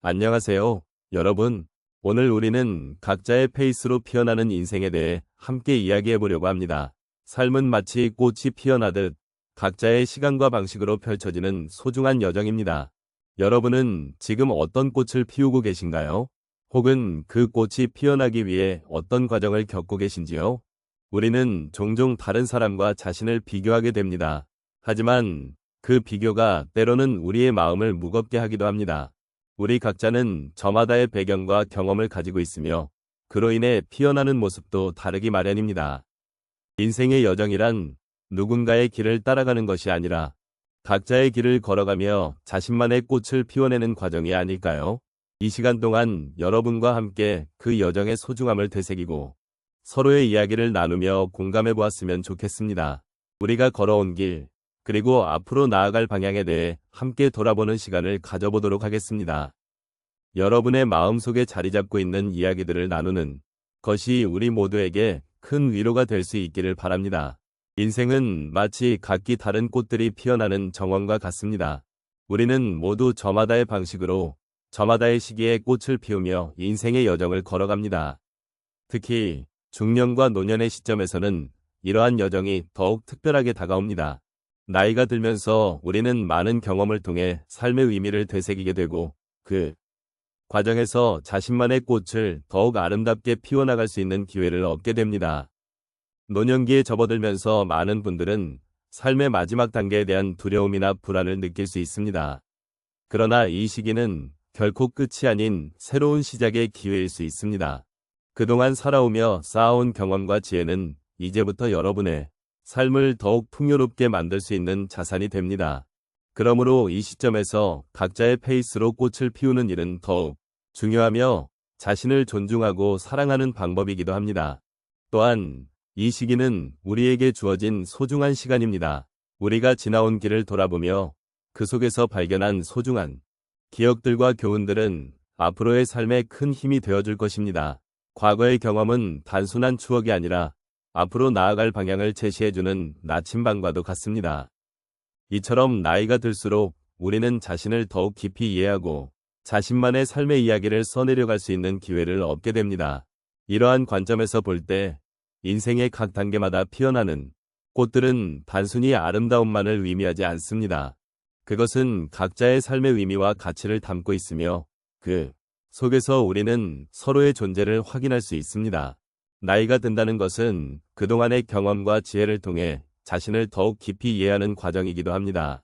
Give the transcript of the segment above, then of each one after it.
안녕하세요, 여러분. 오늘 우리는 각자의 페이스로 피어나는 인생에 대해 함께 이야기해 보려고 합니다. 삶은 마치 꽃이 피어나듯 각자의 시간과 방식으로 펼쳐지는 소중한 여정입니다. 여러분은 지금 어떤 꽃을 피우고 계신가요? 혹은 그 꽃이 피어나기 위해 어떤 과정을 겪고 계신지요? 우리는 종종 다른 사람과 자신을 비교하게 됩니다. 하지만 그 비교가 때로는 우리의 마음을 무겁게 하기도 합니다. 우리 각자는 저마다의 배경과 경험을 가지고 있으며 그로 인해 피어나는 모습도 다르기 마련입니다. 인생의 여정이란 누군가의 길을 따라가는 것이 아니라 각자의 길을 걸어가며 자신만의 꽃을 피워내는 과정이 아닐까요? 이 시간 동안 여러분과 함께 그 여정의 소중함을 되새기고 서로의 이야기를 나누며 공감해 보았으면 좋겠습니다. 우리가 걸어온 길, 그리고 앞으로 나아갈 방향에 대해 함께 돌아보는 시간을 가져보도록 하겠습니다. 여러분의 마음속에 자리 잡고 있는 이야기들을 나누는 것이 우리 모두에게 큰 위로가 될 수 있기를 바랍니다. 인생은 마치 각기 다른 꽃들이 피어나는 정원과 같습니다. 우리는 모두 저마다의 방식으로 저마다의 시기에 꽃을 피우며 인생의 여정을 걸어갑니다. 특히 중년과 노년의 시점에서는 이러한 여정이 더욱 특별하게 다가옵니다. 나이가 들면서 우리는 많은 경험을 통해 삶의 의미를 되새기게 되고 그 과정에서 자신만의 꽃을 더욱 아름답게 피워나갈 수 있는 기회를 얻게 됩니다. 노년기에 접어들면서 많은 분들은 삶의 마지막 단계에 대한 두려움이나 불안을 느낄 수 있습니다. 그러나 이 시기는 결코 끝이 아닌 새로운 시작의 기회일 수 있습니다. 그동안 살아오며 쌓아온 경험과 지혜는 이제부터 여러분의 삶을 더욱 풍요롭게 만들 수 있는 자산이 됩니다. 그러므로 이 시점에서 각자의 페이스로 꽃을 피우는 일은 더욱 중요하며 자신을 존중하고 사랑하는 방법이기도 합니다. 또한 이 시기는 우리에게 주어진 소중한 시간입니다. 우리가 지나온 길을 돌아보며 그 속에서 발견한 소중한 기억들과 교훈들은 앞으로의 삶에 큰 힘이 되어줄 것입니다. 과거의 경험은 단순한 추억이 아니라 앞으로 나아갈 방향을 제시해주는 나침반과도 같습니다. 이처럼 나이가 들수록 우리는 자신을 더욱 깊이 이해하고 자신만의 삶의 이야기를 써내려갈 수 있는 기회를 얻게 됩니다. 이러한 관점에서 볼 때 인생의 각 단계마다 피어나는 꽃들은 단순히 아름다움만을 의미하지 않습니다. 그것은 각자의 삶의 의미와 가치를 담고 있으며 그 속에서 우리는 서로의 존재를 확인할 수 있습니다. 나이가 든다는 것은 그동안의 경험과 지혜를 통해 자신을 더욱 깊이 이해하는 과정이기도 합니다.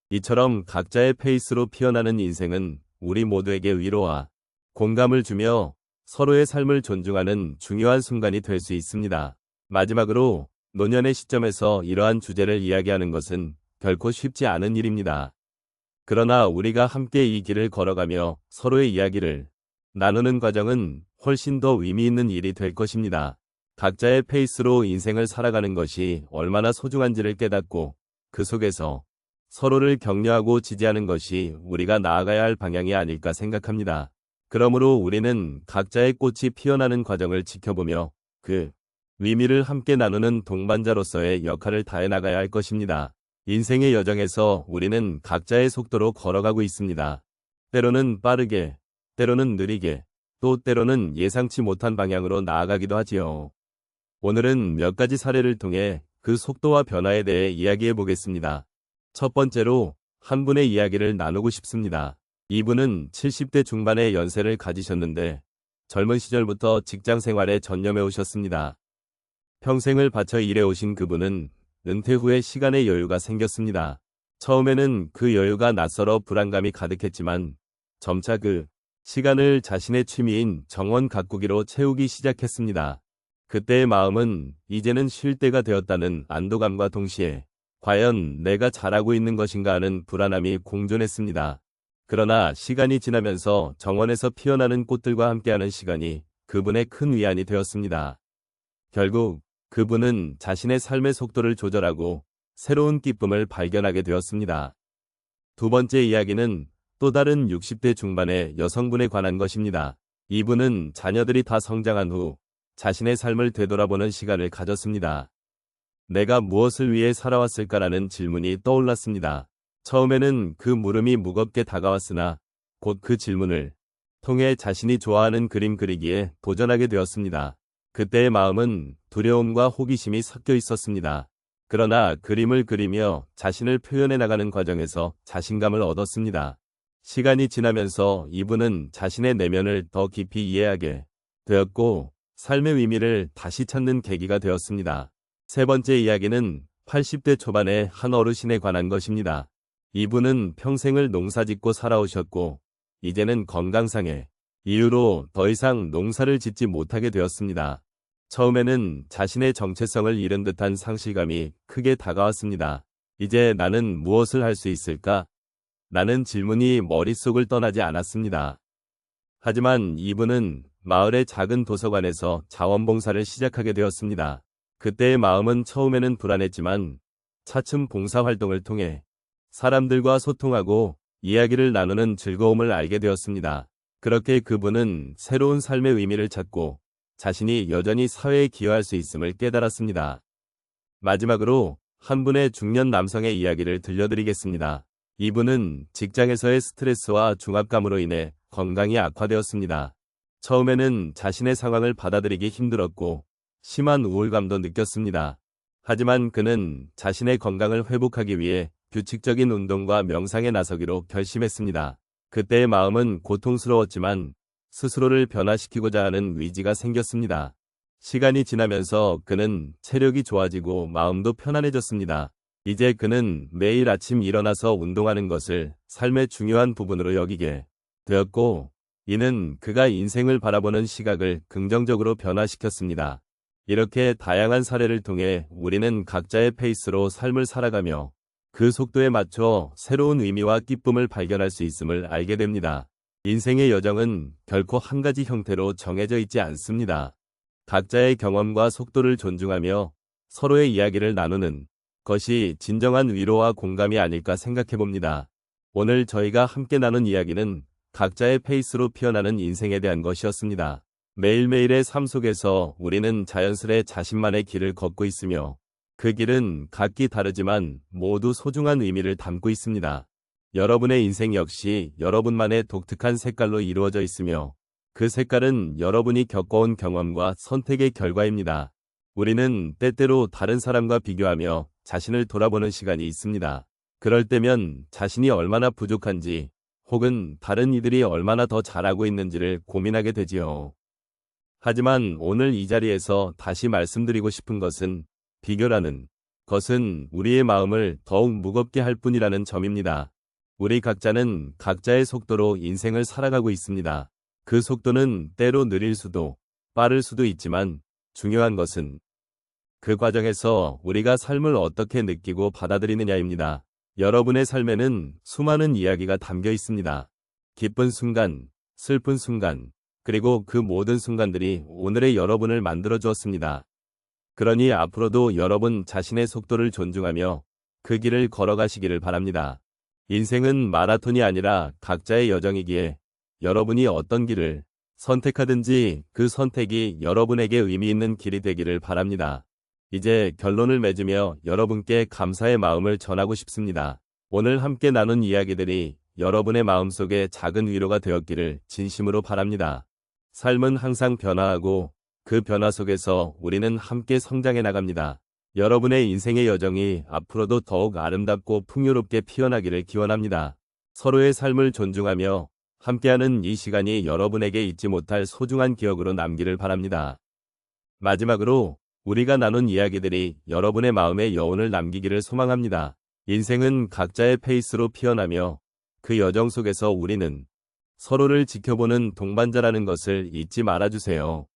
이처럼 각자의 페이스로 피어나는 인생은 우리 모두에게 위로와 공감을 주며 서로의 삶을 존중하는 중요한 순간이 될 수 있습니다. 마지막으로 노년의 시점에서 이러한 주제를 이야기하는 것은 결코 쉽지 않은 일입니다. 그러나 우리가 함께 이 길을 걸어가며 서로의 이야기를 나누는 과정은 훨씬 더 의미 있는 일이 될 것입니다. 각자의 페이스로 인생을 살아가는 것이 얼마나 소중한지를 깨닫고 그 속에서 서로를 격려하고 지지하는 것이 우리가 나아가야 할 방향이 아닐까 생각합니다. 그러므로 우리는 각자의 꽃이 피어나는 과정을 지켜보며 그 의미를 함께 나누는 동반자로서의 역할을 다해 나가야 할 것입니다. 인생의 여정에서 우리는 각자의 속도로 걸어가고 있습니다. 때로는 빠르게, 때로는 느리게, 또 때로는 예상치 못한 방향으로 나아가기도 하지요. 오늘은 몇 가지 사례를 통해 그 속도와 변화에 대해 이야기해 보겠습니다. 첫 번째로 한 분의 이야기를 나누고 싶습니다. 이분은 70대 중반의 연세를 가지셨는데 젊은 시절부터 직장 생활에 전념해 오셨습니다. 평생을 바쳐 일해 오신 그분은 은퇴 후에 시간의 여유가 생겼습니다. 처음에는 그 여유가 낯설어 불안감이 가득했지만 점차 그 시간을 자신의 취미인 정원 가꾸기로 채우기 시작했습니다. 그때의 마음은 이제는 쉴 때가 되었다는 안도감과 동시에 과연 내가 잘하고 있는 것인가 하는 불안함이 공존했습니다. 그러나 시간이 지나면서 정원에서 피어나는 꽃들과 함께하는 시간이 그분의 큰 위안이 되었습니다. 결국 그분은 자신의 삶의 속도를 조절하고 새로운 기쁨을 발견하게 되었습니다. 두 번째 이야기는 또 다른 60대 중반의 여성분에 관한 것입니다. 이분은 자녀들이 다 성장한 후 자신의 삶을 되돌아보는 시간을 가졌습니다. 내가 무엇을 위해 살아왔을까라는 질문이 떠올랐습니다. 처음에는 그 물음이 무겁게 다가왔으나 곧 그 질문을 통해 자신이 좋아하는 그림 그리기에 도전하게 되었습니다. 그때의 마음은 두려움과 호기심이 섞여 있었습니다. 그러나 그림을 그리며 자신을 표현해 나가는 과정에서 자신감을 얻었습니다. 시간이 지나면서 이분은 자신의 내면을 더 깊이 이해하게 되었고 삶의 의미를 다시 찾는 계기가 되었습니다. 세 번째 이야기는 80대 초반의 한 어르신에 관한 것입니다. 이분은 평생을 농사짓고 살아오셨고 이제는 건강상의 이유로 더 이상 농사를 짓지 못하게 되었습니다. 처음에는 자신의 정체성을 잃은 듯한 상실감이 크게 다가왔습니다. 이제 나는 무엇을 할 수 있을까? 라는 질문이 머릿속을 떠나지 않았습니다. 하지만 이분은 마을의 작은 도서관에서 자원봉사를 시작하게 되었습니다. 그때의 마음은 처음에는 불안했지만 차츰 봉사활동을 통해 사람들과 소통하고 이야기를 나누는 즐거움을 알게 되었습니다. 그렇게 그분은 새로운 삶의 의미를 찾고 자신이 여전히 사회에 기여할 수 있음을 깨달았습니다. 마지막으로 한 분의 중년 남성의 이야기를 들려드리겠습니다. 이분은 직장에서의 스트레스와 중압감으로 인해 건강이 악화되었습니다. 처음에는 자신의 상황을 받아들이기 힘들었고 심한 우울감도 느꼈습니다. 하지만 그는 자신의 건강을 회복하기 위해 규칙적인 운동과 명상에 나서기로 결심했습니다. 그때의 마음은 고통스러웠지만 스스로를 변화시키고자 하는 의지가 생겼습니다. 시간이 지나면서 그는 체력이 좋아지고 마음도 편안해졌습니다. 이제 그는 매일 아침 일어나서 운동하는 것을 삶의 중요한 부분으로 여기게 되었고, 이는 그가 인생을 바라보는 시각을 긍정적으로 변화시켰습니다. 이렇게 다양한 사례를 통해 우리는 각자의 페이스로 삶을 살아가며 그 속도에 맞춰 새로운 의미와 기쁨을 발견할 수 있음을 알게 됩니다. 인생의 여정은 결코 한 가지 형태로 정해져 있지 않습니다. 각자의 경험과 속도를 존중하며 서로의 이야기를 나누는 것이 진정한 위로와 공감이 아닐까 생각해 봅니다. 오늘 저희가 함께 나눈 이야기는 각자의 페이스로 피어나는 인생에 대한 것이었습니다. 매일매일의 삶 속에서 우리는 자연스레 자신만의 길을 걷고 있으며 그 길은 각기 다르지만 모두 소중한 의미를 담고 있습니다. 여러분의 인생 역시 여러분만의 독특한 색깔로 이루어져 있으며 그 색깔은 여러분이 겪어온 경험과 선택의 결과입니다. 우리는 때때로 다른 사람과 비교하며 자신을 돌아보는 시간이 있습니다. 그럴 때면 자신이 얼마나 부족한지 혹은 다른 이들이 얼마나 더 잘하고 있는지를 고민하게 되지요. 하지만 오늘 이 자리에서 다시 말씀드리고 싶은 것은 비교라는 것은 우리의 마음을 더욱 무겁게 할 뿐이라는 점입니다. 우리 각자는 각자의 속도로 인생을 살아가고 있습니다. 그 속도는 때로 느릴 수도 빠를 수도 있지만 중요한 것은 그 과정에서 우리가 삶을 어떻게 느끼고 받아들이느냐입니다. 여러분의 삶에는 수많은 이야기가 담겨 있습니다. 기쁜 순간, 슬픈 순간, 그리고 그 모든 순간들이 오늘의 여러분을 만들어 주었습니다. 그러니 앞으로도 여러분 자신의 속도를 존중하며 그 길을 걸어가시기를 바랍니다. 인생은 마라톤이 아니라 각자의 여정이기에 여러분이 어떤 길을 선택하든지 그 선택이 여러분에게 의미 있는 길이 되기를 바랍니다. 이제 결론을 맺으며 여러분께 감사의 마음을 전하고 싶습니다. 오늘 함께 나눈 이야기들이 여러분의 마음속에 작은 위로가 되었기를 진심으로 바랍니다. 삶은 항상 변화하고 그 변화 속에서 우리는 함께 성장해 나갑니다. 여러분의 인생의 여정이 앞으로도 더욱 아름답고 풍요롭게 피어나기를 기원합니다. 서로의 삶을 존중하며 함께하는 이 시간이 여러분에게 잊지 못할 소중한 기억으로 남기를 바랍니다. 마지막으로 우리가 나눈 이야기들이 여러분의 마음에 여운을 남기기를 소망합니다. 인생은 각자의 페이스로 피어나며 그 여정 속에서 우리는 서로를 지켜보는 동반자라는 것을 잊지 말아주세요.